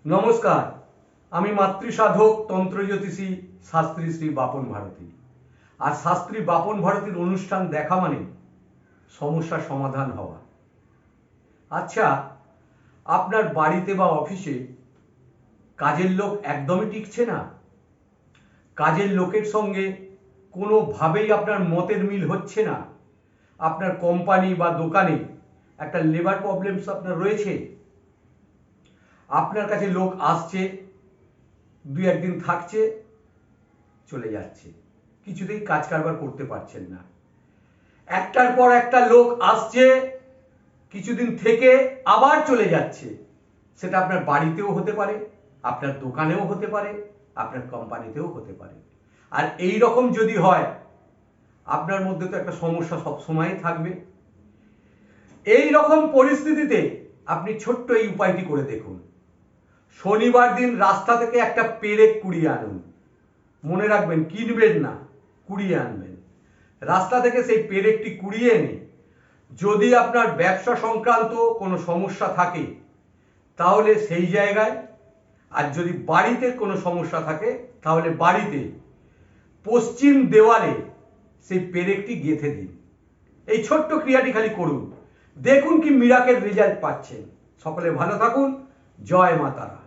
নমস্কার, আমি মাতৃসাধক তন্ত্রজ্যোতিষী শাস্ত্রী শ্রী বাপন ভারতী। আর শাস্ত্রী বাপন ভারতীর অনুষ্ঠান দেখা মানে সমস্যার সমাধান হওয়া। আচ্ছা, আপনার বাড়িতে বা অফিসে কাজের লোক একদমই টিকছে না, কাজের লোকের সঙ্গে কোনোভাবেই আপনার মতের মিল হচ্ছে না, আপনার কোম্পানি বা দোকানে একটা লেবার প্রবলেমস আপনার রয়েছে, আপনার কাছে লোক আসছে, দুই একদিন থাকছে, চলে যাচ্ছে, কিছুতেই কাজ কারবার করতে পারছেন না, একটার পর একটা লোক আসছে, কিছুদিন থেকে আবার চলে যাচ্ছে। সেটা আপনার বাড়িতেও হতে পারে, আপনার দোকানেও হতে পারে, আপনার কোম্পানিতেও হতে পারে। আর এই রকম যদি হয়, আপনার মধ্যে তো একটা সমস্যা সবসময়ই থাকবে। এই রকম পরিস্থিতিতে আপনি ছোট্ট এই উপায়টি করে দেখুন। শনিবার দিন রাস্তা থেকে একটা পেরেক কুড়িয়ে আনুন। মনে রাখবেন, কিনবেন না, কুড়িয়ে আনবেন। রাস্তা থেকে সেই পেরেকটি কুড়িয়ে এনে যদি আপনার ব্যবসা সংক্রান্ত কোনো সমস্যা থাকে তাহলে সেই জায়গায়, আর যদি বাড়িতে কোনো সমস্যা থাকে তাহলে বাড়িতে পশ্চিম দেওয়ালে সেই পেরেকটি গেঁথে দিন। এই ছোট্ট ক্রিয়াটি খালি করুন, দেখুন কি মিরাকেল রেজাল্ট পাচ্ছেন। সকলে ভালো থাকুন। জয় মা তারা।